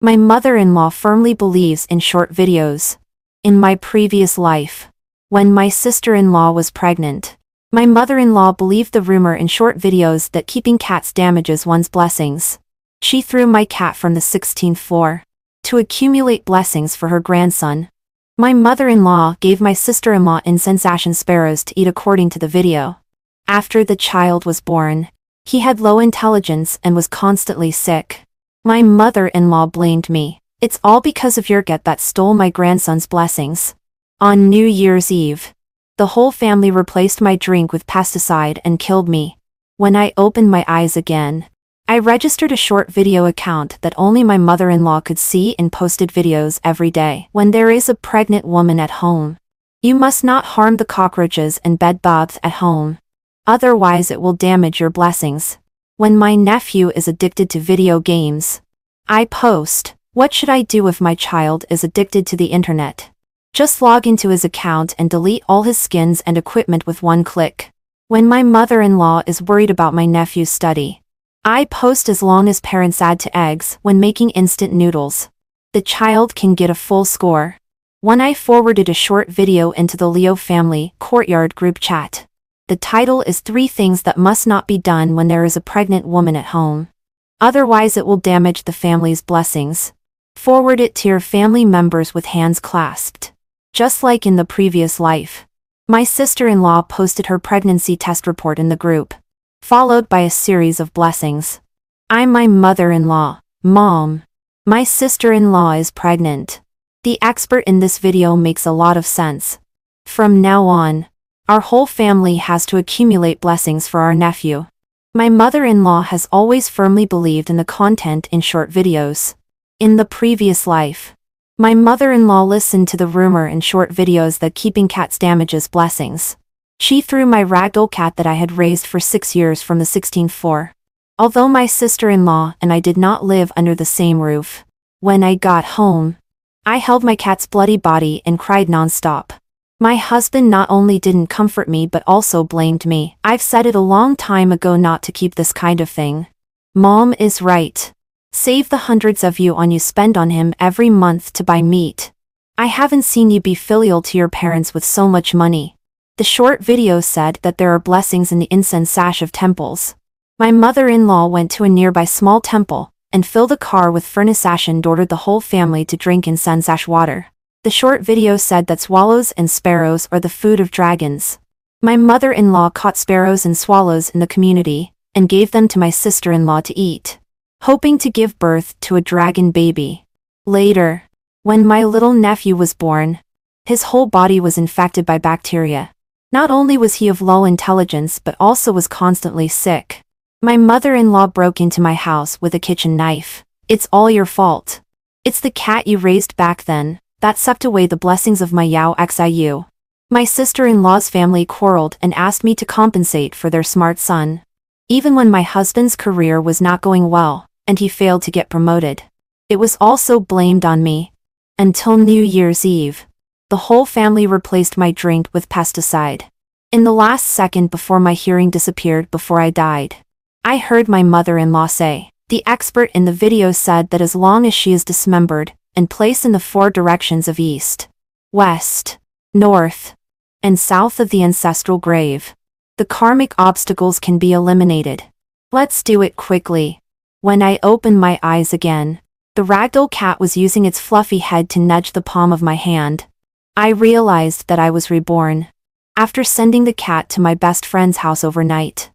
My mother-in-law firmly believes in short videos. In my previous life, when my sister-in-law was pregnant, my mother-in-law believed the rumor in short videos that keeping cats damages one's blessings. She threw my cat from the 16th floor to accumulate blessings for her grandson. My mother-in-law gave my sister-in-law insensation sparrows to eat according to the video. After the child was born, he had low intelligence and was constantly sick. My mother-in-law blamed me. It's all because of your cat that stole my grandson's blessings. On New Year's Eve, the whole family replaced my drink with pesticide and killed me. When I opened my eyes again, I registered a short video account that only my mother-in-law could see and posted videos every day. When there is a pregnant woman at home, you must not harm the cockroaches and bed bugs at home. Otherwise it will damage your blessings. When my nephew is addicted to video games, I post, "What should I do if my child is addicted to the internet?" Just log into his account and delete all his skins and equipment with one click. When my mother-in-law is worried about my nephew's study, I post as long as parents add to eggs when making instant noodles, the child can get a full score. When I forwarded a short video into the Leo family courtyard group chat. The title is 3 Things That Must Not Be Done When There Is a Pregnant Woman at Home. Otherwise it will damage the family's blessings. Forward it to your family members with hands clasped. Just like in the previous life. My sister-in-law posted her pregnancy test report in the group, followed by a series of blessings. I'm my mother-in-law, Mom. My sister-in-law is pregnant. The expert in this video makes a lot of sense. From now on, our whole family has to accumulate blessings for our nephew. My mother-in-law has always firmly believed in the content in short videos. In the previous life, my mother-in-law listened to the rumor in short videos that keeping cats damages blessings. She threw my ragdoll cat that I had raised for 6 years from the 16th floor. Although my sister-in-law and I did not live under the same roof, when I got home, I held my cat's bloody body and cried non-stop. My husband not only didn't comfort me but also blamed me. I've said it a long time ago not to keep this kind of thing. Mom is right. Save the hundreds of yuan you spend on him every month to buy meat. I haven't seen you be filial to your parents with so much money. The short video said that there are blessings in the incense sash of temples. My mother-in-law went to a nearby small temple and filled a car with furnace ash and ordered the whole family to drink incense ash water. The short video said that swallows and sparrows are the food of dragons. My mother-in-law caught sparrows and swallows in the community and gave them to my sister-in-law to eat, hoping to give birth to a dragon baby. Later, when my little nephew was born, his whole body was infected by bacteria. Not only was he of low intelligence but also was constantly sick. My mother-in-law broke into my house with a kitchen knife. It's all your fault. It's the cat you raised back then that sucked away the blessings of my Yao Xiu. My sister-in-law's family quarreled and asked me to compensate for their smart son. Even when my husband's career was not going well, and he failed to get promoted, it was also blamed on me. Until New Year's Eve, the whole family replaced my drink with pesticide. In the last second before my hearing disappeared before I died, I heard my mother-in-law say, the expert in the video said that as long as she is dismembered and placed in the 4 directions of east, west, north, and south of the ancestral grave, the karmic obstacles can be eliminated. Let's do it quickly. When I opened my eyes again, the ragdoll cat was using its fluffy head to nudge the palm of my hand. I realized that I was reborn. After sending the cat to my best friend's house overnight,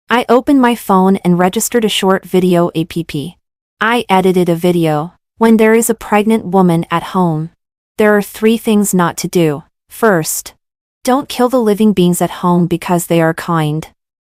I opened my phone and registered a short video app. I edited a video. When there is a pregnant woman at home, there are 3 things not to do. First, don't kill the living beings at home because they are kind.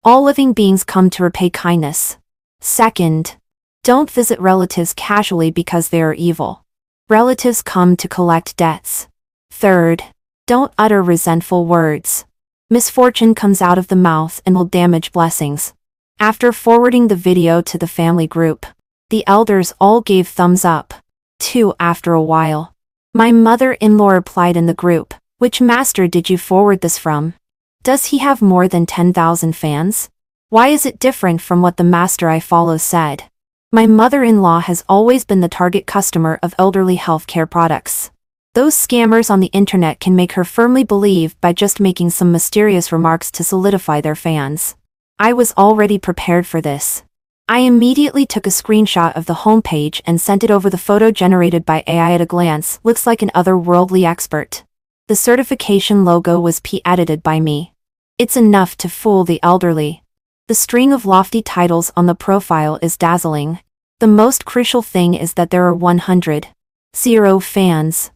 All living beings come to repay kindness. Second, don't visit relatives casually because they are evil. Relatives come to collect debts. Third, don't utter resentful words. Misfortune comes out of the mouth and will damage blessings. After forwarding the video to the family group, the elders all gave thumbs up. 2 After a while, my mother-in-law replied in the group, which master did you forward this from? Does he have more than 10,000 fans? Why is it different from what the master I follow said? My mother-in-law has always been the target customer of elderly healthcare products. Those scammers on the internet can make her firmly believe by just making some mysterious remarks to solidify their fans. I was already prepared for this. I immediately took a screenshot of the homepage and sent it over. The photo generated by AI at a glance looks like an otherworldly expert. The certification logo was edited by me. It's enough to fool the elderly. The string of lofty titles on the profile is dazzling. The most crucial thing is that there are 100 fans.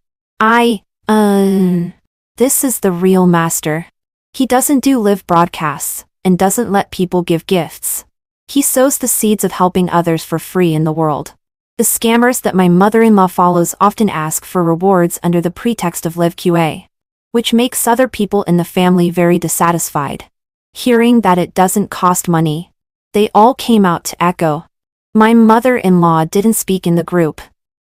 This is the real master. He doesn't do live broadcasts, and doesn't let people give gifts. He sows the seeds of helping others for free in the world. The scammers that my mother-in-law follows often ask for rewards under the pretext of live QA, which makes other people in the family very dissatisfied. Hearing that it doesn't cost money, they all came out to echo. My mother-in-law didn't speak in the group.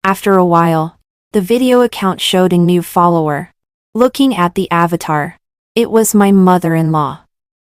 After a while, the video account showed a new follower. Looking at the avatar, it was my mother-in-law.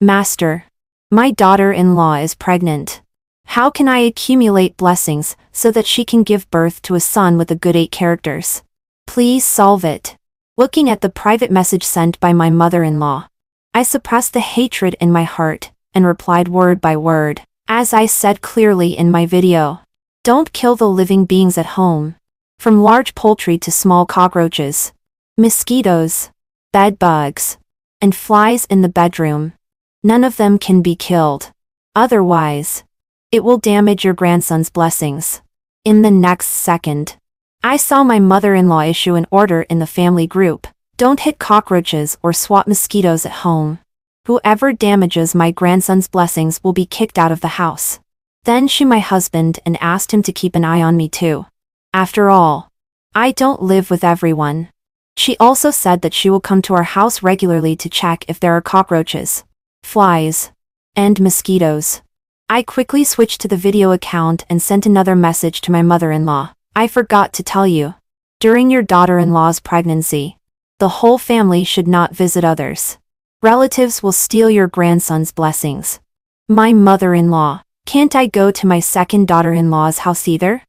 Master, my daughter-in-law is pregnant. How can I accumulate blessings so that she can give birth to a son with a good 8 characters? Please solve it. Looking at the private message sent by my mother-in-law, I suppressed the hatred in my heart and replied word by word, as I said clearly in my video. Don't kill the living beings at home. From large poultry to small cockroaches, mosquitoes, bed bugs, and flies in the bedroom. None of them can be killed. Otherwise, it will damage your grandson's blessings. In the next second, I saw my mother-in-law issue an order in the family group. Don't hit cockroaches or swat mosquitoes at home. Whoever damages my grandson's blessings will be kicked out of the house. Then she my husband and asked him to keep an eye on me too. After all, I don't live with everyone. She also said that she will come to our house regularly to check if there are cockroaches, flies, and mosquitoes. I quickly switched to the video account and sent another message to my mother-in-law. I forgot to tell you. During your daughter-in-law's pregnancy, the whole family should not visit others. Relatives will steal your grandson's blessings. My mother-in-law, can't I go to my second daughter-in-law's house either?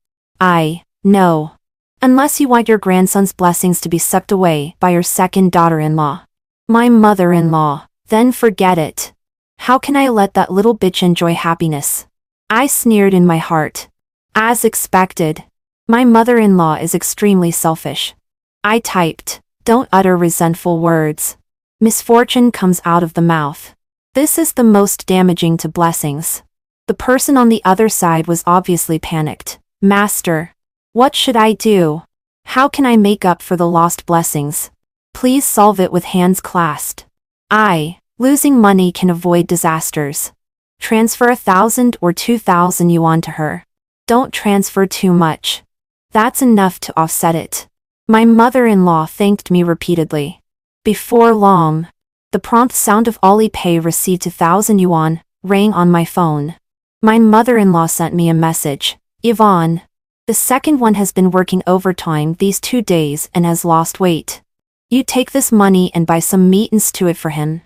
No. Unless you want your grandson's blessings to be sucked away by your second daughter-in-law. My mother-in-law, then forget it. How can I let that little bitch enjoy happiness? I sneered in my heart. As expected, my mother-in-law is extremely selfish. I typed, don't utter resentful words. Misfortune comes out of the mouth. This is the most damaging to blessings. The person on the other side was obviously panicked. Master, what should I do? How can I make up for the lost blessings? Please solve it with hands clasped. Losing money can avoid disasters. Transfer 1,000 or 2,000 yuan to her. Don't transfer too much. That's enough to offset it. My mother-in-law thanked me repeatedly. Before long, the prompt sound of Alipay received 2,000 yuan rang on my phone. My mother-in-law sent me a message. Yvonne, the second one has been working overtime these 2 days and has lost weight. You take this money and buy some meat and stew it for him.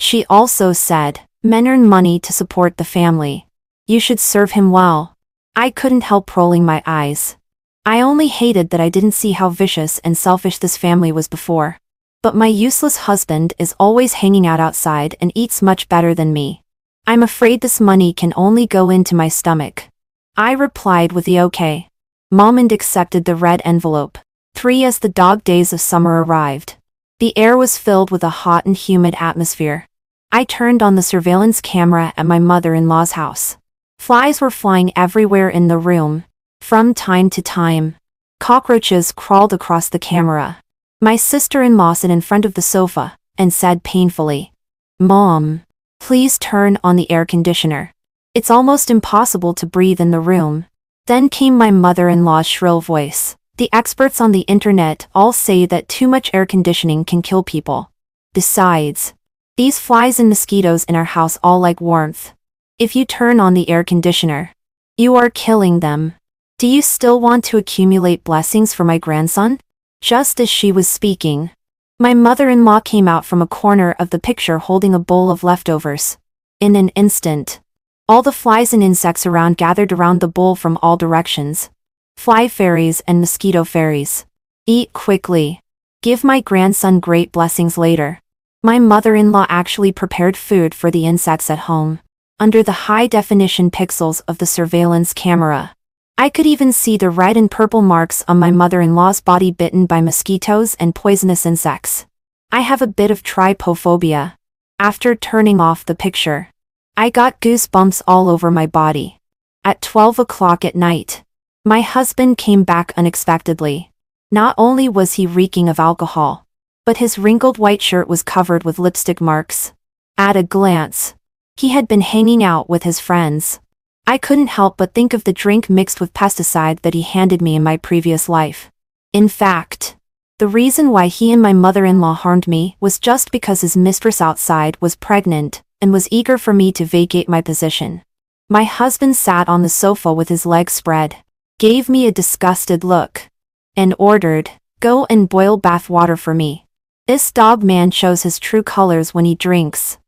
She also said, men earn money to support the family. You should serve him well. I couldn't help rolling my eyes. I only hated that I didn't see how vicious and selfish this family was before. But my useless husband is always hanging out outside and eats much better than me. I'm afraid this money can only go into my stomach. I replied with the okay. Mom and accepted the red envelope. 3 as the dog days of summer arrived. The air was filled with a hot and humid atmosphere. I turned on the surveillance camera at my mother-in-law's house. Flies were flying everywhere in the room. From time to time, cockroaches crawled across the camera. My sister-in-law sat in front of the sofa and said painfully, Mom, please turn on the air conditioner. It's almost impossible to breathe in the room. Then came my mother-in-law's shrill voice. The experts on the internet all say that too much air conditioning can kill people. Besides, these flies and mosquitoes in our house all like warmth. If you turn on the air conditioner, you are killing them. Do you still want to accumulate blessings for my grandson? Just as she was speaking, my mother-in-law came out from a corner of the picture holding a bowl of leftovers. In an instant, All the flies and insects around gathered around the bowl from all directions. Fly fairies and mosquito fairies. Eat quickly. Give my grandson great blessings later. My mother-in-law actually prepared food for the insects at home, under the high-definition pixels of the surveillance camera. I could even see the red and purple marks on my mother-in-law's body bitten by mosquitoes and poisonous insects. I have a bit of trypophobia. After turning off the picture, I got goosebumps all over my body. At 12 o'clock at night, my husband came back unexpectedly. Not only was he reeking of alcohol, but his wrinkled white shirt was covered with lipstick marks. At a glance, he had been hanging out with his friends. I couldn't help but think of the drink mixed with pesticide that he handed me in my previous life. In fact, the reason why he and my mother-in-law harmed me was just because his mistress outside was pregnant and was eager for me to vacate my position. My husband sat on the sofa with his legs spread, gave me a disgusted look, and ordered, "Go and boil bath water for me. This dog man shows his true colors when he drinks."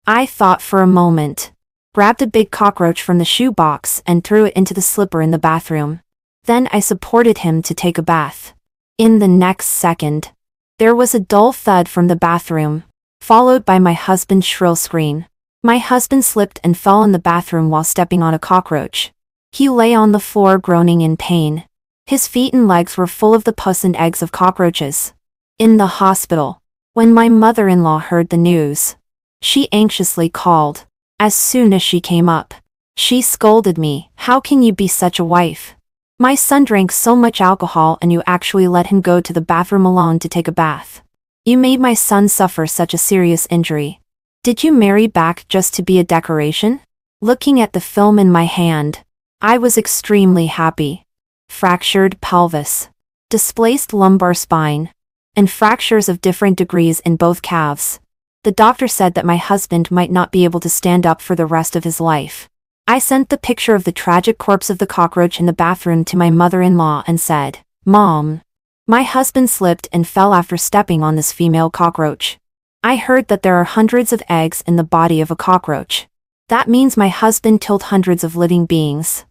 I thought for a moment, grabbed a big cockroach from the shoebox and threw it into the slipper in the bathroom. Then I supported him to take a bath. In the next second, there was a dull thud from the bathroom, followed by my husband's shrill scream. My husband slipped and fell in the bathroom while stepping on a cockroach. He lay on the floor groaning in pain. His feet and legs were full of the pus and eggs of cockroaches. In the hospital, when my mother-in-law heard the news, she anxiously called. As soon as she came up, she scolded me. "How can you be such a wife? My son drank so much alcohol and you actually let him go to the bathroom alone to take a bath. You made my son suffer such a serious injury. Did you marry back just to be a decoration?" Looking at the film in my hand, I was extremely happy. Fractured pelvis, displaced lumbar spine, and fractures of different degrees in both calves. The doctor said that my husband might not be able to stand up for the rest of his life. I sent the picture of the tragic corpse of the cockroach in the bathroom to my mother-in-law and said, "Mom, my husband slipped and fell after stepping on this female cockroach. I heard that there are hundreds of eggs in the body of a cockroach. That means my husband killed hundreds of living beings.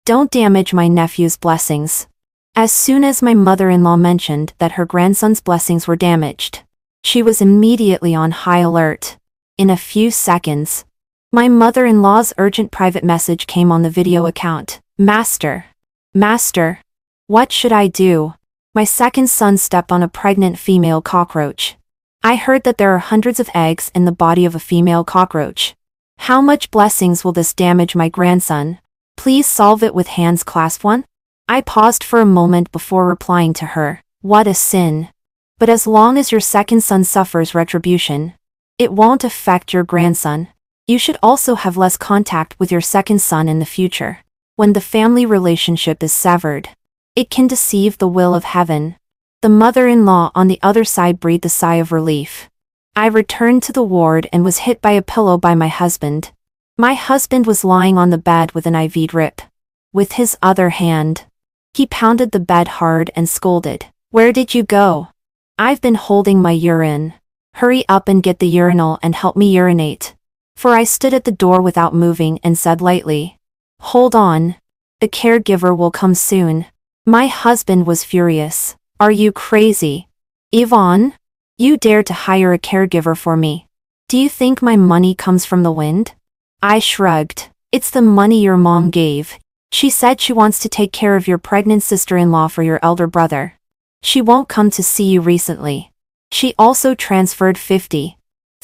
Don't damage my nephew's blessings." As soon as my mother-in-law mentioned that her grandson's blessings were damaged, she was immediately on high alert. In a few seconds, my mother-in-law's urgent private message came on the video account. Master, what should I do? My second son stepped on a pregnant female cockroach. I heard that there are hundreds of eggs in the body of a female cockroach. How much blessings will this damage my grandson? Please solve it with hands clasped one. I paused for a moment before replying to her. What a sin. But as long as your second son suffers retribution, it won't affect your grandson. You should also have less contact with your second son in the future. When the family relationship is severed, it can deceive the will of heaven. The mother-in-law on the other side breathed a sigh of relief. I returned to the ward and was hit by a pillow by my husband. My husband was lying on the bed with an IV drip. With his other hand, he pounded the bed hard and scolded. "Where did you go? I've been holding my urine. Hurry up and get the urinal and help me urinate." For I stood at the door without moving and said lightly, "Hold on. The caregiver will come soon." My husband was furious. "Are you crazy? Yvonne? You dare to hire a caregiver for me? Do you think my money comes from the wind?" I shrugged. "It's the money your mom gave. She said she wants to take care of your pregnant sister-in-law for your elder brother. She won't come to see you recently. She also transferred 50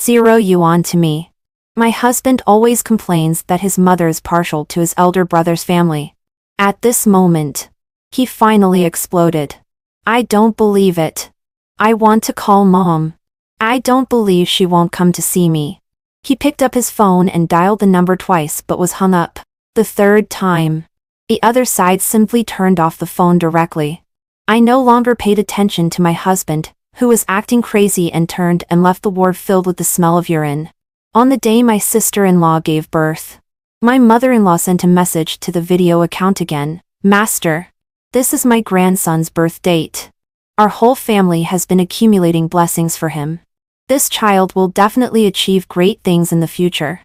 yuan to me." My husband always complains that his mother is partial to his elder brother's family. At this moment, he finally exploded. "I don't believe it. I want to call Mom. I don't believe she won't come to see me." He picked up his phone and dialed the number twice but was hung up. The third time, the other side simply turned off the phone directly. I no longer paid attention to my husband, who was acting crazy, and turned and left the ward filled with the smell of urine. On the day my sister-in-law gave birth, my mother-in-law sent a message to the video account again. "Master, this is my grandson's birth date. Our whole family has been accumulating blessings for him. This child will definitely achieve great things in the future.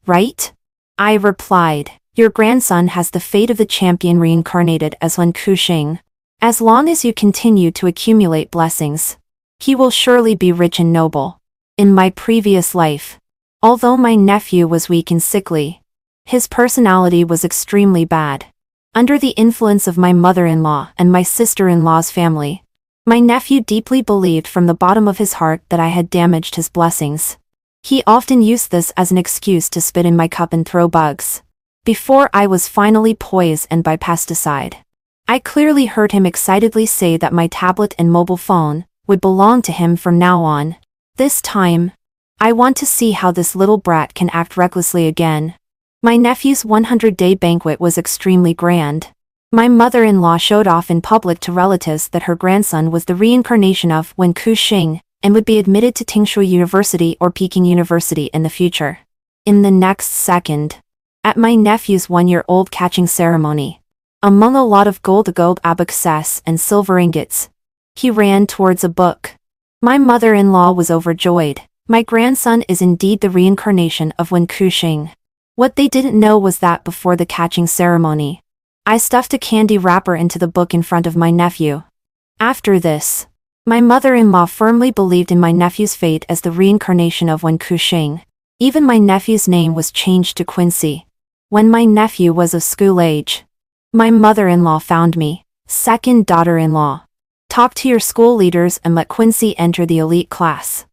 Right? I replied, your grandson has the fate of the champion reincarnated as Wen Kuxing. As long as you continue to accumulate blessings, he will surely be rich and noble. In my previous life, although my nephew was weak and sickly, his personality was extremely bad. Under the influence of my mother-in-law and my sister-in-law's family, my nephew deeply believed from the bottom of his heart that I had damaged his blessings. He often used this as an excuse to spit in my cup and throw bugs. Before I was finally poisoned by pesticide, I clearly heard him excitedly say that my tablet and mobile phone would belong to him from now on. This time, I want to see how this little brat can act recklessly again. My nephew's 100-day banquet was extremely grand. My mother-in-law showed off in public to relatives that her grandson was the reincarnation of Wen Kuxing and would be admitted to Tingshui University or Peking University in the future. In the next second, at my nephew's 1-year-old catching ceremony, among a lot of gold abacus and silver ingots, he ran towards a book. My mother-in-law was overjoyed. My grandson is indeed the reincarnation of Wen Kuxing. What they didn't know was that before the catching ceremony, I stuffed a candy wrapper into the book in front of my nephew. After this, my mother-in-law firmly believed in my nephew's fate as the reincarnation of Wen Kuxing. Even my nephew's name was changed to Quincy. When my nephew was of school age, my mother-in-law found me. Second daughter-in-law, talk to your school leaders and let Quincy enter the elite class.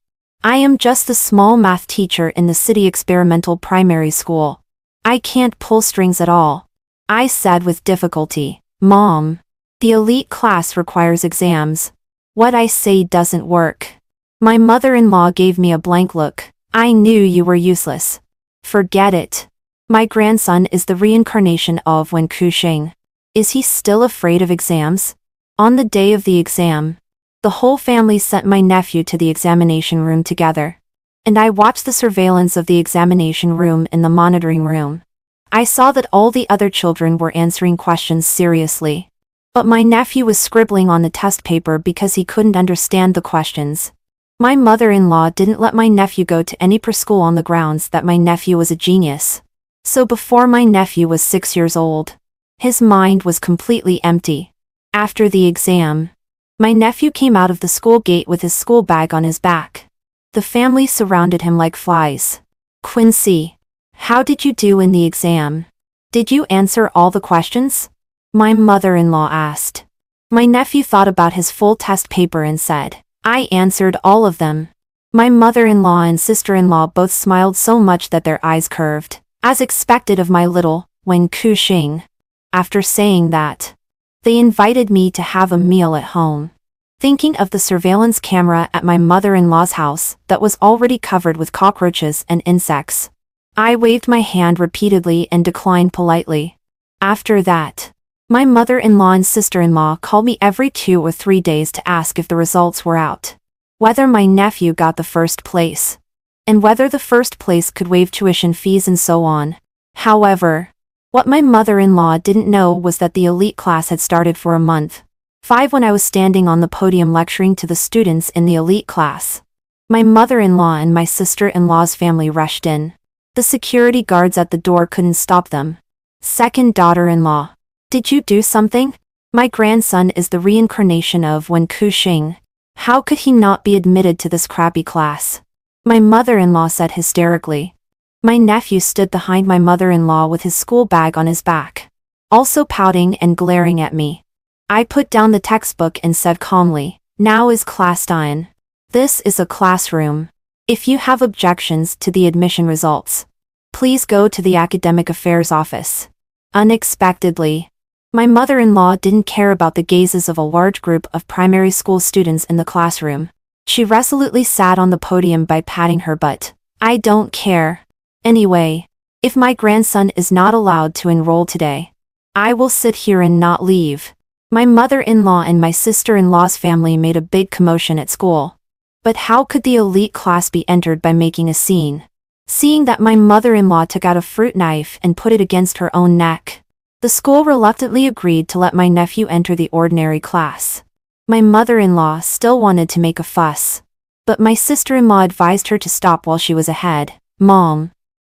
I am just a small math teacher in the city experimental primary school. I can't pull strings at all. I said with difficulty, Mom, the elite class requires exams. What I say doesn't work. My mother-in-law gave me a blank look. I knew you were useless. Forget it. My grandson is the reincarnation of Wen Kuxing. Is he still afraid of exams? On the day of the exam, the whole family sent my nephew to the examination room together, and I watched the surveillance of the examination room in the monitoring room. I saw that all the other children were answering questions seriously, but my nephew was scribbling on the test paper because he couldn't understand the questions. My mother-in-law didn't let my nephew go to any preschool on the grounds that my nephew was a genius. So before my nephew was 6 years old, his mind was completely empty. After the exam, my nephew came out of the school gate with his school bag on his back. The family surrounded him like flies. Quincy, how did you do in the exam? Did you answer all the questions? My mother-in-law asked. My nephew thought about his full test paper and said, I answered all of them. My mother-in-law and sister-in-law both smiled so much that their eyes curved, as expected of my little Wen Kuxing. After saying that, they invited me to have a meal at home. Thinking of the surveillance camera at my mother-in-law's house that was already covered with cockroaches and insects, I waved my hand repeatedly and declined politely. After that, my mother-in-law and sister-in-law called me every 2 or 3 days to ask if the results were out, whether my nephew got the first place, and whether the first place could waive tuition fees and so on. However, what my mother-in-law didn't know was that the elite class had started for a month. 5 when I was standing on the podium lecturing to the students in the elite class. My mother-in-law and my sister-in-law's family rushed in. The security guards at the door couldn't stop them. Second daughter-in-law, did you do something? My grandson is the reincarnation of Wen Kuxing. How could he not be admitted to this crappy class? My mother-in-law said hysterically. My nephew stood behind my mother-in-law with his school bag on his back, also pouting and glaring at me. I put down the textbook and said calmly, now is class time. This is a classroom. If you have objections to the admission results, please go to the academic affairs office. Unexpectedly, my mother-in-law didn't care about the gazes of a large group of primary school students in the classroom. She resolutely sat on the podium by patting her butt. I don't care. Anyway, if my grandson is not allowed to enroll today, I will sit here and not leave. My mother-in-law and my sister-in-law's family made a big commotion at school. But how could the elite class be entered by making a scene? Seeing that my mother-in-law took out a fruit knife and put it against her own neck, the school reluctantly agreed to let my nephew enter the ordinary class. My mother-in-law still wanted to make a fuss, but my sister-in-law advised her to stop while she was ahead. Mom,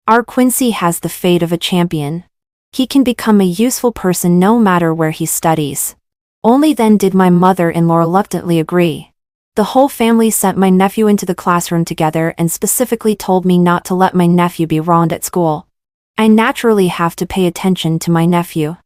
Our Quincy has the fate of a champion. He can become a useful person no matter where he studies. Only then did my mother-in-law reluctantly agree. The whole family sent my nephew into the classroom together and specifically told me not to let my nephew be wronged at school. I naturally have to pay attention to my nephew.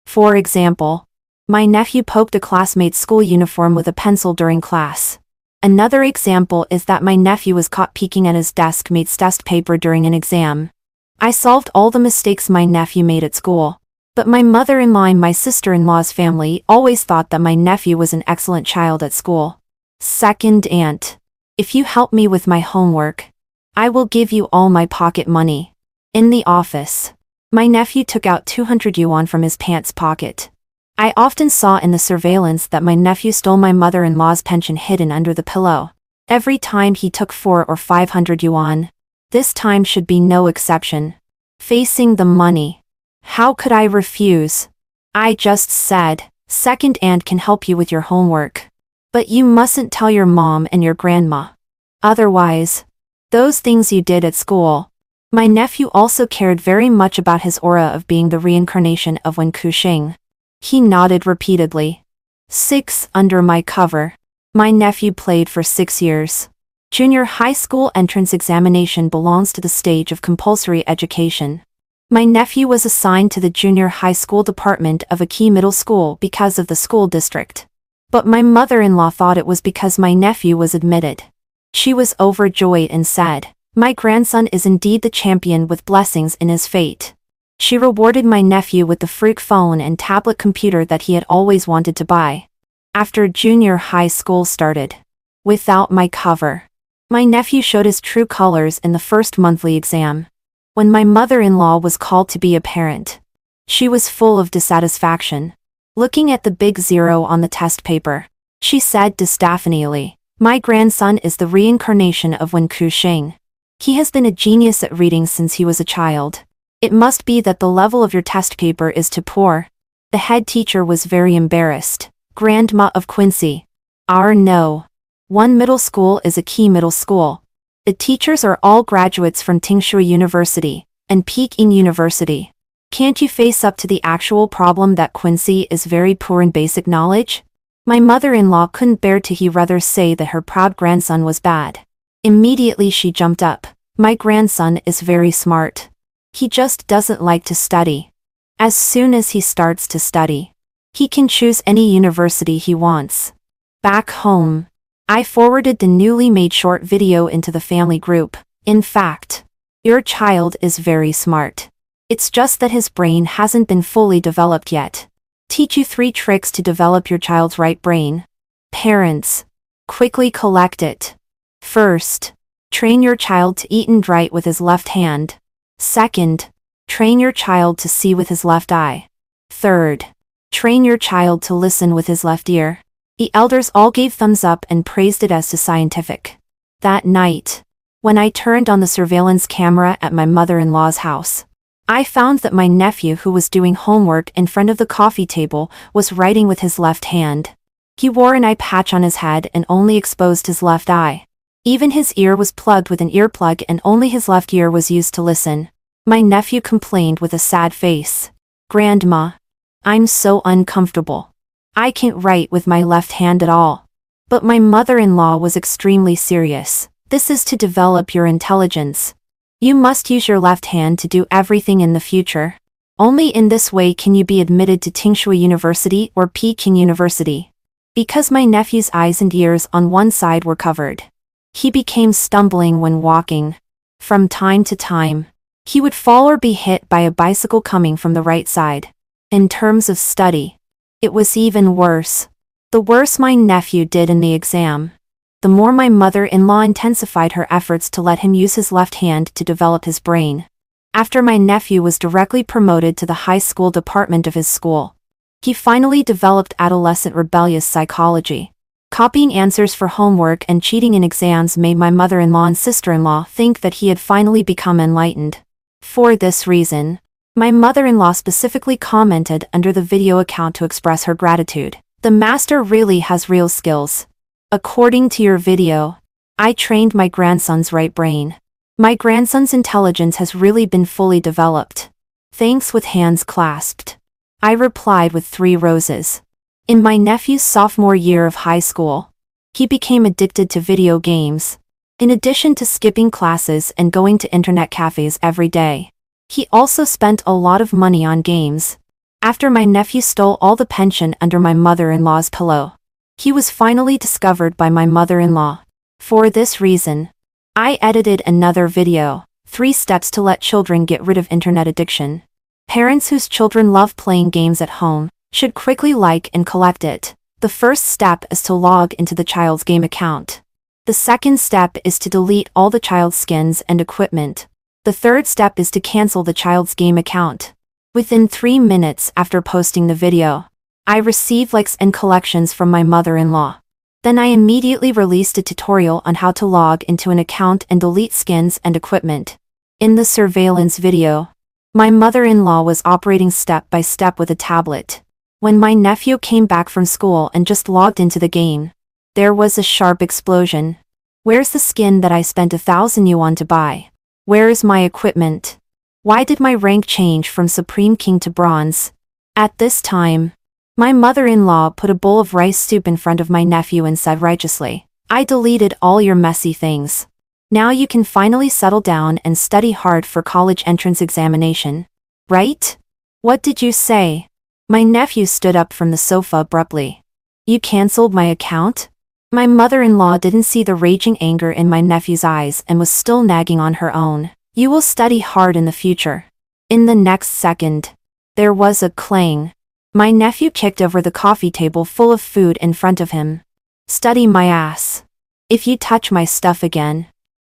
For example, my nephew poked a classmate's school uniform with a pencil during class. Another example is that my nephew was caught peeking at his deskmate's test paper during an exam. I solved all the mistakes my nephew made at school. But my mother-in-law and my sister-in-law's family always thought that my nephew was an excellent child at school. Second aunt. If you help me with my homework, I will give you all my pocket money. In the office, my nephew took out 200 yuan from his pants pocket. I often saw in the surveillance that my nephew stole my mother-in-law's pension hidden under the pillow. Every time he took 400 or 500 yuan. This time should be no exception. Facing the money. How could I refuse? I just said, second aunt can help you with your homework. But you mustn't tell your mom and your grandma. Otherwise, those things you did at school. My nephew also cared very much about his aura of being the reincarnation of Wen Kuxing. He nodded repeatedly. 6 under my cover. My nephew played for 6 years. Junior high school entrance examination belongs to the stage of compulsory education. My nephew was assigned to the junior high school department of a key middle school because of the school district. But my mother-in-law thought it was because my nephew was admitted. She was overjoyed and said, "My grandson is indeed the champion with blessings in his fate." She rewarded my nephew with the freak phone and tablet computer that he had always wanted to buy. After junior high school started, without my cover, my nephew showed his true colors in the first monthly exam. When my mother-in-law was called to be a parent, she was full of dissatisfaction. Looking at the big 0 on the test paper, she said disaffectedly, "My grandson is the reincarnation of Wen Kuxing. He has been a genius at reading since he was a child. It must be that the level of your test paper is too poor." The head teacher was very embarrassed. Grandma of Quincy. No. One middle school is a key middle school. The teachers are all graduates from Tingshui University and Peking University. Can't you face up to the actual problem that Quincy is very poor in basic knowledge? My mother-in-law couldn't bear to hear rather say that her proud grandson was bad. Immediately she jumped up. "My grandson is very smart. He just doesn't like to study. As soon as he starts to study, he can choose any university he wants." Back home, I forwarded the newly made short video into the family group. In fact, your child is very smart. It's just that his brain hasn't been fully developed yet. Teach you 3 tricks to develop your child's right brain. Parents, quickly collect it. First, train your child to eat and write with his left hand. Second, train your child to see with his left eye. Third, train your child to listen with his left ear. The elders all gave thumbs up and praised it as to scientific. That night, when I turned on the surveillance camera at my mother-in-law's house, I found that my nephew, who was doing homework in front of the coffee table, was writing with his left hand. He wore an eye patch on his head and only exposed his left eye. Even his ear was plugged with an earplug and only his left ear was used to listen. My nephew complained with a sad face, "Grandma, I'm so uncomfortable. I can't write with my left hand at all." But my mother-in-law was extremely serious. "This is to develop your intelligence. You must use your left hand to do everything in the future. Only in this way can you be admitted to Tingshui University or Peking University." Because my nephew's eyes and ears on one side were covered, he became stumbling when walking. From time to time, he would fall or be hit by a bicycle coming from the right side. In terms of study, it was even worse. The worse my nephew did in the exam, the more my mother-in-law intensified her efforts to let him use his left hand to develop his brain. After my nephew was directly promoted to the high school department of his school, he finally developed adolescent rebellious psychology. Copying answers for homework and cheating in exams made my mother-in-law and sister-in-law think that he had finally become enlightened. For this reason, my mother-in-law specifically commented under the video account to express her gratitude. "The master really has real skills. According to your video, I trained my grandson's right brain." My grandson's intelligence has really been fully developed. Thanks with hands clasped. I replied with 3 roses. In my nephew's sophomore year of high school, he became addicted to video games. In addition to skipping classes and going to internet cafes every day, he also spent a lot of money on games. After my nephew stole all the pension under my mother-in-law's pillow, he was finally discovered by my mother-in-law. For this reason, I edited another video, 3 steps to let children get rid of internet addiction. Parents whose children love playing games at home should quickly like and collect it. The first step is to log into the child's game account. The second step is to delete all the child's skins and equipment. The third step is to cancel the child's game account. Within 3 minutes after posting the video, I received likes and collections from my mother-in-law. Then I immediately released a tutorial on how to log into an account and delete skins and equipment. In the surveillance video, my mother-in-law was operating step by step with a tablet. When my nephew came back from school and just logged into the game, there was a sharp explosion. Where's the skin that I spent 1,000 yuan to buy? Where is my equipment? Why did my rank change from Supreme King to Bronze? At this time, my mother-in-law put a bowl of rice soup in front of my nephew and said righteously, "I deleted all your messy things. Now you can finally settle down and study hard for college entrance examination. Right? What did you say?" My nephew stood up from the sofa abruptly. "You canceled my account?" My mother-in-law didn't see the raging anger in my nephew's eyes and was still nagging on her own. "You will study hard in the future." In the next second, there was a clang. My nephew kicked over the coffee table full of food in front of him. "Study my ass. If you touch my stuff again,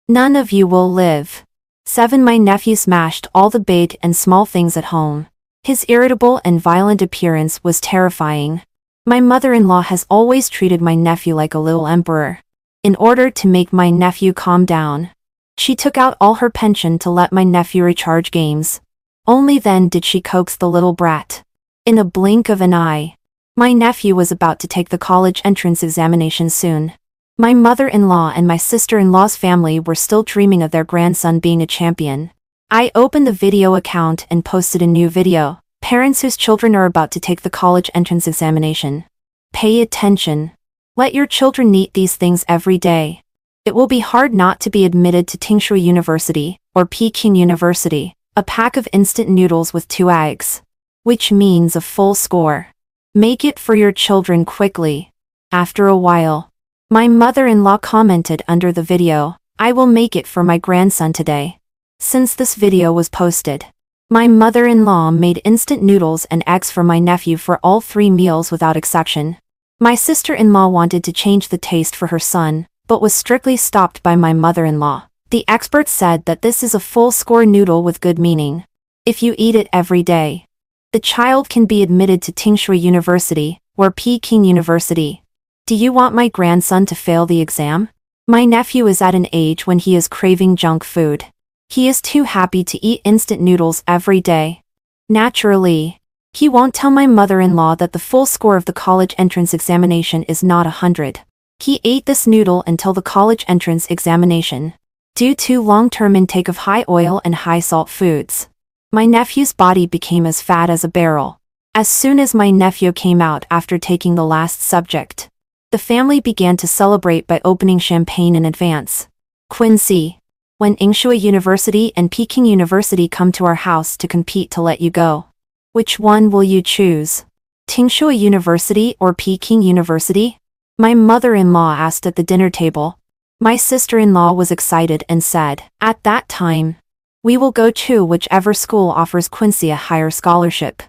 none of you will live." 7. My nephew smashed all the big and small things at home. His irritable and violent appearance was terrifying. My mother-in-law has always treated my nephew like a little emperor. In order to make my nephew calm down, she took out all her pension to let my nephew recharge games. Only then did she coax the little brat. In a blink of an eye, my nephew was about to take the college entrance examination soon. My mother-in-law and my sister-in-law's family were still dreaming of their grandson being a champion. I opened the video account and posted a new video. Parents whose children are about to take the college entrance examination, pay attention. Let your children eat these things every day. It will be hard not to be admitted to Tingshui University, or Peking University. A pack of instant noodles with 2 eggs, which means a full score. Make it for your children quickly. After a while, my mother-in-law commented under the video, "I will make it for my grandson today." Since this video was posted, my mother-in-law made instant noodles and eggs for my nephew for all 3 meals without exception. My sister-in-law wanted to change the taste for her son, but was strictly stopped by my mother-in-law. The experts said that this is a full-score noodle with good meaning. If you eat it every day, the child can be admitted to Tingshui University, or Peking University. Do you want my grandson to fail the exam? My nephew is at an age when he is craving junk food. He is too happy to eat instant noodles every day. Naturally, he won't tell my mother-in-law that the full score of the college entrance examination is not 100. He ate this noodle until the college entrance examination. Due to long-term intake of high oil and high salt foods, my nephew's body became as fat as a barrel. As soon as my nephew came out after taking the last subject, the family began to celebrate by opening champagne in advance. Quincy, when Tingshui University and Peking University come to our house to compete to let you go, which one will you choose? Tingshui University or Peking University? My mother-in-law asked at the dinner table. My sister-in-law was excited and said, "At that time, we will go to whichever school offers Quincy a higher scholarship."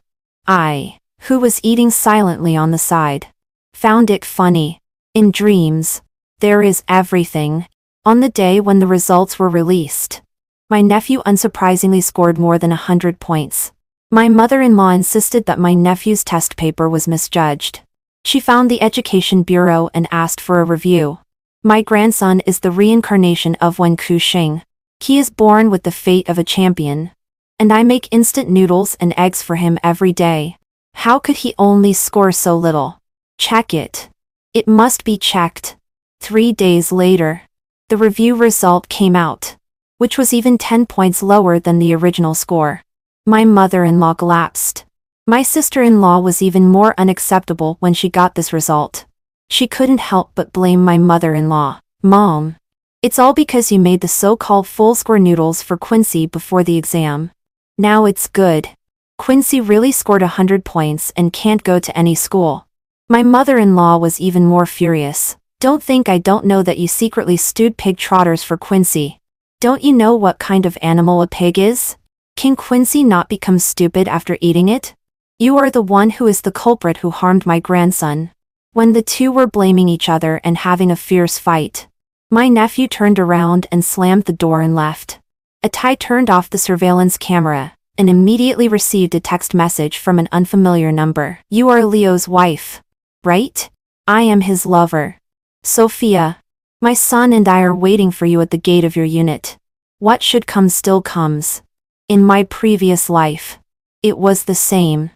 I, who was eating silently on the side, found it funny. In dreams, there is everything. On the day when the results were released, my nephew unsurprisingly scored more than 100 points. My mother-in-law insisted that my nephew's test paper was misjudged. She found the Education Bureau and asked for a review. My grandson is the reincarnation of Wen Kuxing. He is born with the fate of a champion. And I make instant noodles and eggs for him every day. How could he only score so little? Check it. It must be checked. 3 days later, the review result came out. which was even 10 points lower than the original score. My mother-in-law collapsed. My sister-in-law was even more unacceptable when she got this result. She couldn't help but blame my mother-in-law. "Mom, it's all because you made the so-called full score noodles for Quincy before the exam. Now it's good. Quincy really scored 100 points and can't go to any school." My mother-in-law was even more furious. "Don't think I don't know that you secretly stewed pig trotters for Quincy. Don't you know what kind of animal a pig is? Can Quincy not become stupid after eating it? You are the one who is the culprit who harmed my grandson." When the two were blaming each other and having a fierce fight, my nephew turned around and slammed the door and left. I turned off the surveillance camera and immediately received a text message from an unfamiliar number. "You are Leo's wife, right? I am his lover. Sophia. My son and I are waiting for you at the gate of your unit. What should come still comes. In my previous life, it was the same.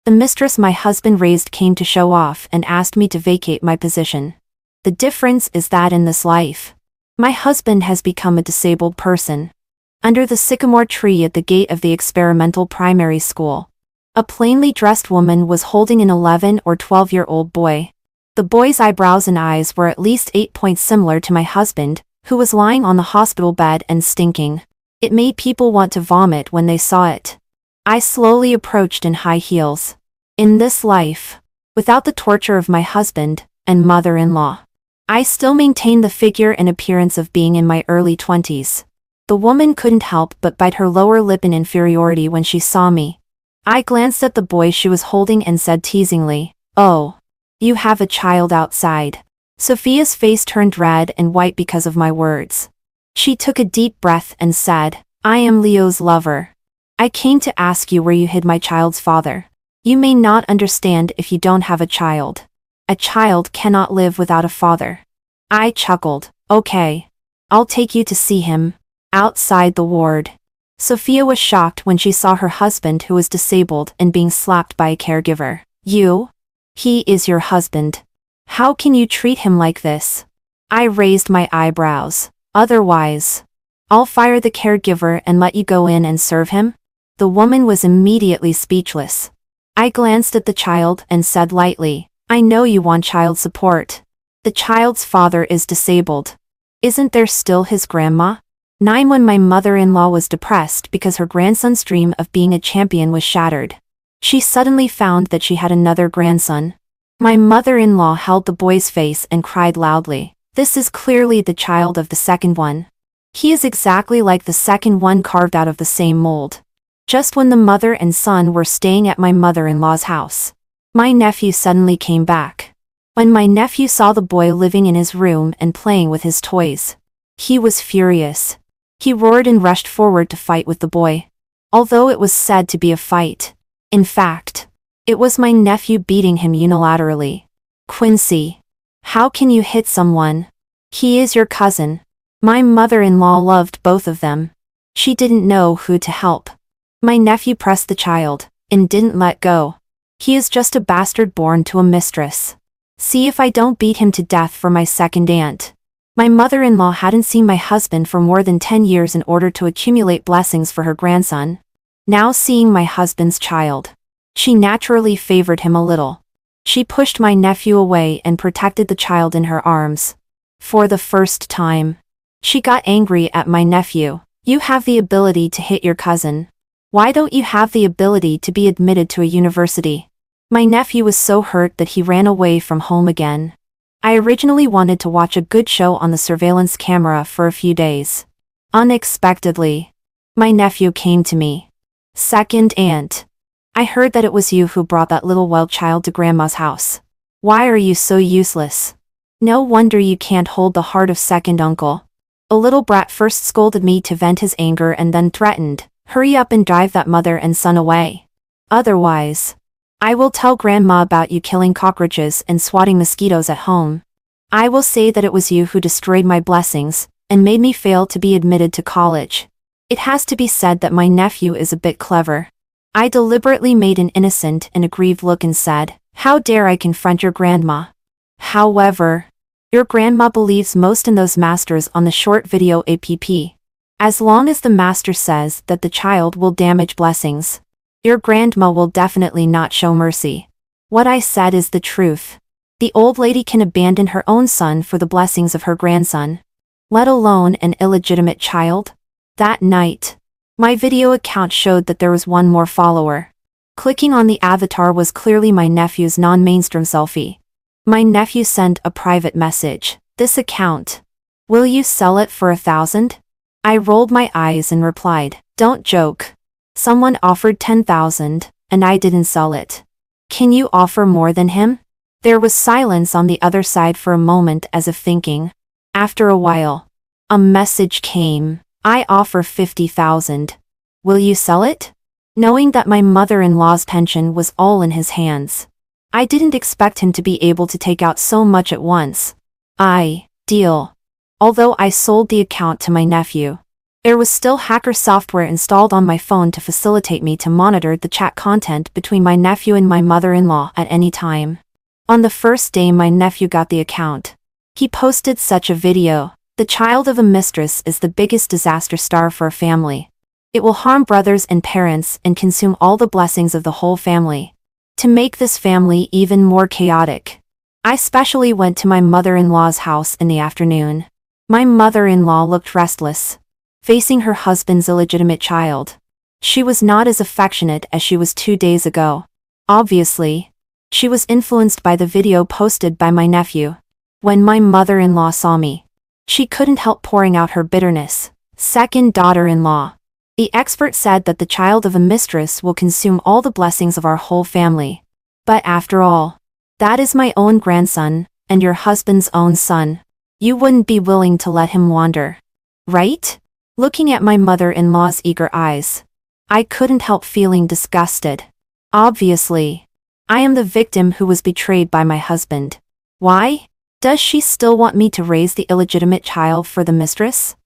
The mistress my husband raised came to show off and asked me to vacate my position. The difference is that in this life, my husband has become a disabled person." Under the sycamore tree at the gate of the experimental primary school, a plainly dressed woman was holding an 11 or 12-year-old boy. The boy's eyebrows and eyes were at least 8 points similar to my husband, who was lying on the hospital bed and stinking. It made people want to vomit when they saw it. I slowly approached in high heels. In this life, without the torture of my husband and mother-in-law, I still maintain the figure and appearance of being in my early 20s. The woman couldn't help but bite her lower lip in inferiority when she saw me. I glanced at the boy she was holding and said teasingly, "Oh, you have a child outside." Sophia's face turned red and white because of my words. She took a deep breath and said, "I am Leo's lover. I came to ask you where you hid my child's father. You may not understand if you don't have a child. A child cannot live without a father." I chuckled. "Okay. I'll take you to see him." Outside the ward, Sophia was shocked when she saw her husband who was disabled and being slapped by a caregiver. "You? He is your husband. How can you treat him like this?" I raised my eyebrows. "Otherwise, I'll fire the caregiver and let you go in and serve him?" The woman was immediately speechless. I glanced at the child and said lightly, "I know you want child support. The child's father is disabled. Isn't there still his grandma?" When my mother-in-law was depressed because her grandson's dream of being a champion was shattered. She suddenly found that she had another grandson. My mother-in-law held the boy's face and cried loudly. "This is clearly the child of the second one. He is exactly like the second one carved out of the same mold." Just when the mother and son were staying at my mother-in-law's house, my nephew suddenly came back. When my nephew saw the boy living in his room and playing with his toys, he was furious. He roared and rushed forward to fight with the boy. Although it was said to be a fight, in fact, it was my nephew beating him unilaterally. "Quincy, how can you hit someone? He is your cousin." My mother-in-law loved both of them. She didn't know who to help. My nephew pressed the child and didn't let go. "He is just a bastard born to a mistress. See if I don't beat him to death for my second aunt." My mother-in-law hadn't seen my husband for more than 10 years in order to accumulate blessings for her grandson. Now seeing my husband's child, she naturally favored him a little. She pushed my nephew away and protected the child in her arms. For the first time, she got angry at my nephew. "You have the ability to hit your cousin. Why don't you have the ability to be admitted to a university?" My nephew was so hurt that he ran away from home again. I originally wanted to watch a good show on the surveillance camera for a few days. Unexpectedly, my nephew came to me. "Second aunt, I heard that it was you who brought that little wild child to Grandma's house. Why are you so useless? No wonder you can't hold the heart of second uncle." A little brat first scolded me to vent his anger and then threatened, "Hurry up and drive that mother and son away. Otherwise, I will tell Grandma about you killing cockroaches and swatting mosquitoes at home. I will say that it was you who destroyed my blessings and made me fail to be admitted to college." It has to be said that my nephew is a bit clever. I deliberately made an innocent and aggrieved look and said, "How dare I confront your grandma? However, your grandma believes most in those masters on the short video app. As long as the master says that the child will damage blessings, your grandma will definitely not show mercy. What I said is the truth. The old lady can abandon her own son for the blessings of her grandson, let alone an illegitimate child. That night, my video account showed that there was one more follower. Clicking on the avatar was clearly my nephew's non-mainstream selfie. My nephew sent a private message. This account. Will you sell it for 1,000? I rolled my eyes and replied, don't joke. Someone offered 10,000, and I didn't sell it. Can you offer more than him? There was silence on the other side for a moment as if thinking. After a while, a message came. I offer 50,000. Will you sell it? Knowing that my mother-in-law's pension was all in his hands, I didn't expect him to be able to take out so much at once. Deal. Although I sold the account to my nephew, there was still hacker software installed on my phone to facilitate me to monitor the chat content between my nephew and my mother-in-law at any time. On the first day my nephew got the account, he posted such a video. The child of a mistress is the biggest disaster star for a family. It will harm brothers and parents and consume all the blessings of the whole family. To make this family even more chaotic, I specially went to my mother-in-law's house in the afternoon. My mother-in-law looked restless, facing her husband's illegitimate child. She was not as affectionate as she was 2 days ago. Obviously, she was influenced by the video posted by my nephew. When my mother-in-law saw me, she couldn't help pouring out her bitterness. Second daughter-in-law. The expert said that the child of a mistress will consume all the blessings of our whole family. But after all, that is my own grandson, and your husband's own son. You wouldn't be willing to let him wander, right? Looking at my mother-in-law's eager eyes, I couldn't help feeling disgusted. Obviously, I am the victim who was betrayed by my husband. Why? Does she still want me to raise the illegitimate child for the mistress?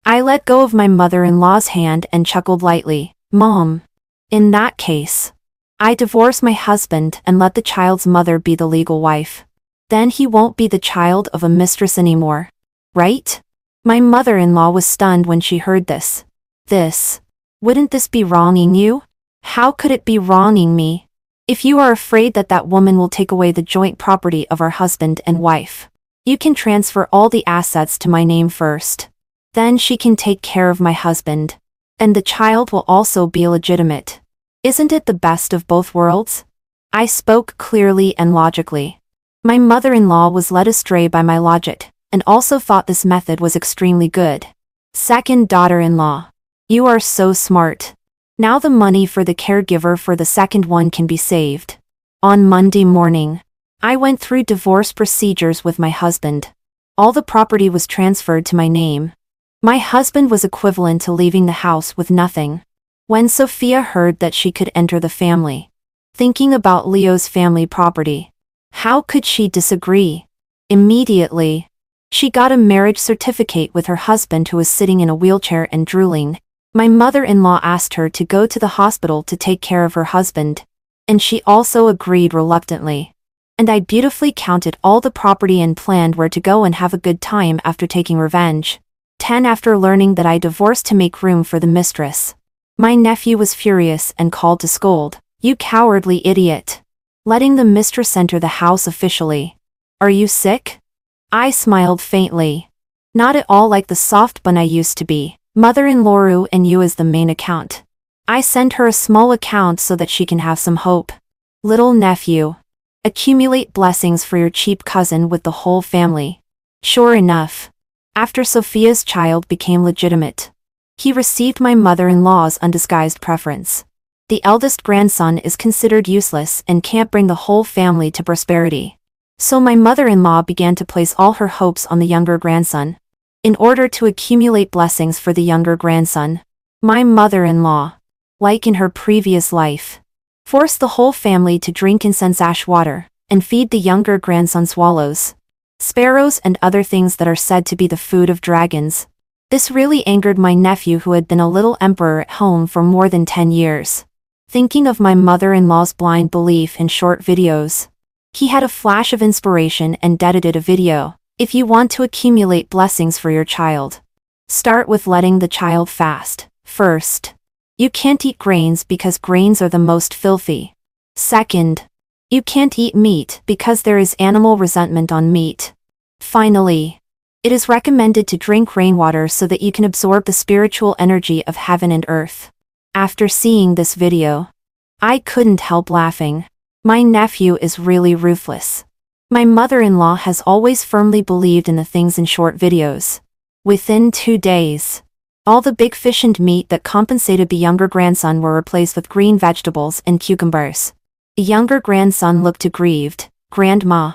I let go of my mother-in-law's hand and chuckled lightly. Mom. In that case, I divorce my husband and let the child's mother be the legal wife. Then he won't be the child of a mistress anymore, right? My mother-in-law was stunned when she heard this. Wouldn't this be wronging you? How could it be wronging me? If you are afraid that that woman will take away the joint property of our husband and wife, you can transfer all the assets to my name first. Then she can take care of my husband, and the child will also be legitimate. Isn't it the best of both worlds? I spoke clearly and logically. My mother-in-law was led astray by my logic, and also thought this method was extremely good. Second daughter-in-law. You are so smart. Now the money for the caregiver for the second one can be saved. On Monday morning, I went through divorce procedures with my husband. All the property was transferred to my name. My husband was equivalent to leaving the house with nothing. When Sophia heard that she could enter the family, thinking about Leo's family property, how could she disagree? Immediately, she got a marriage certificate with her husband who was sitting in a wheelchair and drooling. My mother-in-law asked her to go to the hospital to take care of her husband, and she also agreed reluctantly. And I beautifully counted all the property and planned where to go and have a good time after taking revenge. 10 After learning that I divorced to make room for the mistress, my nephew was furious and called to scold. You cowardly idiot. Letting the mistress enter the house officially. Are you sick? I smiled faintly. Not at all like the soft bun I used to be. Mother-in-law and you as the main account. I sent her a small account so that she can have some hope. Little nephew. Accumulate blessings for your cheap cousin with the whole family. Sure enough, after Sophia's child became legitimate, he received my mother-in-law's undisguised preference. The eldest grandson is considered useless and can't bring the whole family to prosperity. So my mother-in-law began to place all her hopes on the younger grandson. In order to accumulate blessings for the younger grandson, my mother-in-law, like in her previous life, forced the whole family to drink incense ash water and feed the younger grandson swallows, sparrows and other things that are said to be the food of dragons. This really angered my nephew who had been a little emperor at home for more than 10 years. Thinking of my mother-in-law's blind belief in short videos, he had a flash of inspiration and edited a video. If you want to accumulate blessings for your child, Start with letting the child fast. First, you can't eat grains because grains are the most filthy. Second, you can't eat meat because there is animal resentment on meat. Finally, it is recommended to drink rainwater so that you can absorb the spiritual energy of heaven and earth. After seeing this video, I couldn't help laughing. My nephew is really ruthless. My mother-in-law has always firmly believed in the things in short videos. Within 2 days, all the big fish and meat that compensated the younger grandson were replaced with green vegetables and cucumbers. The younger grandson looked aggrieved. "Grandma,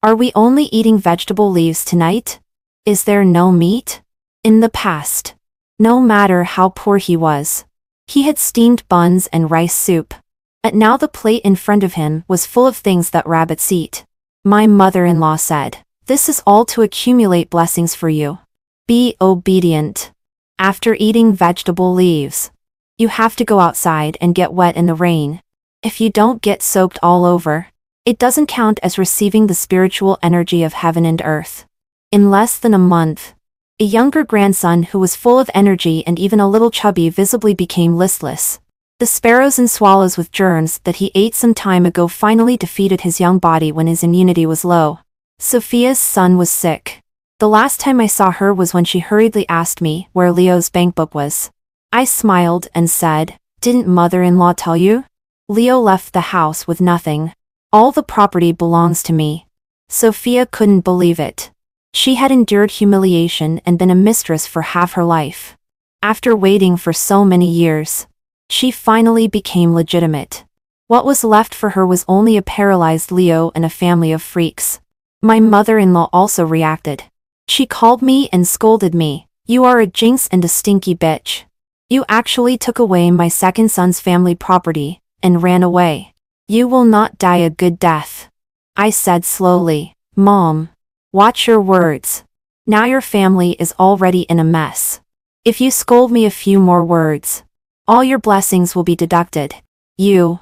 are we only eating vegetable leaves tonight? Is there no meat?" In the past, no matter how poor he was, he had steamed buns and rice soup. But now the plate in front of him was full of things that rabbits eat. My mother-in-law said, "This is all to accumulate blessings for you. Be obedient. After eating vegetable leaves, you have to go outside and get wet in the rain. If you don't get soaked all over, it doesn't count as receiving the spiritual energy of heaven and earth." In less than a month, a younger grandson who was full of energy and even a little chubby visibly became listless. The sparrows and swallows with germs that he ate some time ago finally defeated his young body when his immunity was low. Sophia's son was sick. The last time I saw her was when she hurriedly asked me where Leo's bankbook was. I smiled and said, "Didn't mother-in-law tell you? Leo left the house with nothing. All the property belongs to me." Sophia couldn't believe it. She had endured humiliation and been a mistress for half her life. After waiting for so many years, she finally became legitimate. What was left for her was only a paralyzed Leo and a family of freaks. My mother-in-law also reacted. She called me and scolded me. "You are a jinx and a stinky bitch. You actually took away my second son's family property and ran away. You will not die a good death." I said slowly, "Mom, watch your words. Now your family is already in a mess. If you scold me a few more words, all your blessings will be deducted. You.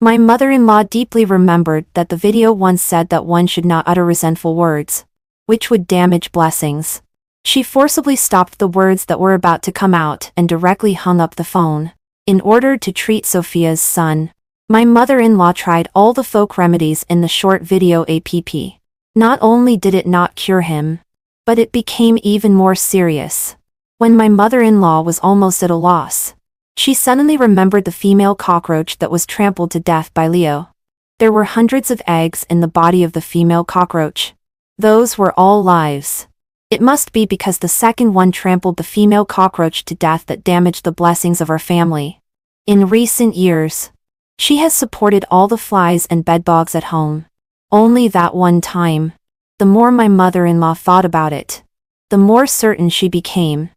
My mother-in-law deeply remembered that the video once said that one should not utter resentful words, which would damage blessings. She forcibly stopped the words that were about to come out and directly hung up the phone. In order to treat Sophia's son, my mother-in-law tried all the folk remedies in the short video app. Not only did it not cure him, but it became even more serious. When my mother-in-law was almost at a loss, she suddenly remembered the female cockroach that was trampled to death by Leo. There were hundreds of eggs in the body of the female cockroach. Those were all lives. It must be because the second one trampled the female cockroach to death that damaged the blessings of our family. In recent years, she has supported all the flies and bedbugs at home. Only that one time. The more my mother-in-law thought about it, the more certain she became.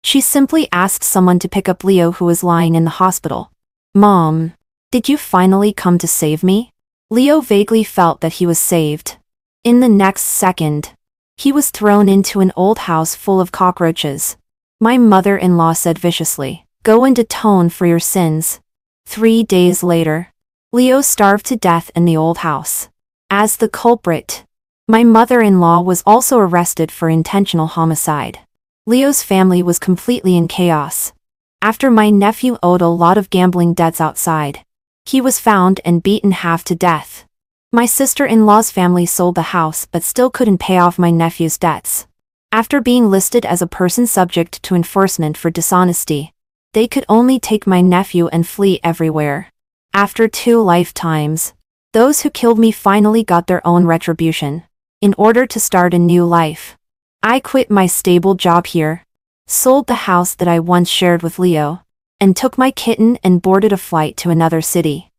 She simply asked someone to pick up Leo, who was lying in the hospital. "Mom, did you finally come to save me?" Leo vaguely felt that he was saved. In the next second, he was thrown into an old house full of cockroaches. My mother-in-law said viciously, "Go and atone for your sins." 3 days later, Leo starved to death in the old house. As the culprit, my mother-in-law was also arrested for intentional homicide. Leo's family was completely in chaos. After my nephew owed a lot of gambling debts outside, he was found and beaten half to death. My sister-in-law's family sold the house but still couldn't pay off my nephew's debts. After being listed as a person subject to enforcement for dishonesty, they could only take my nephew and flee everywhere. After 2 lifetimes, those who killed me finally got their own retribution. In order to start a new life, I quit my stable job here, sold the house that I once shared with Leo, and took my kitten and boarded a flight to another city.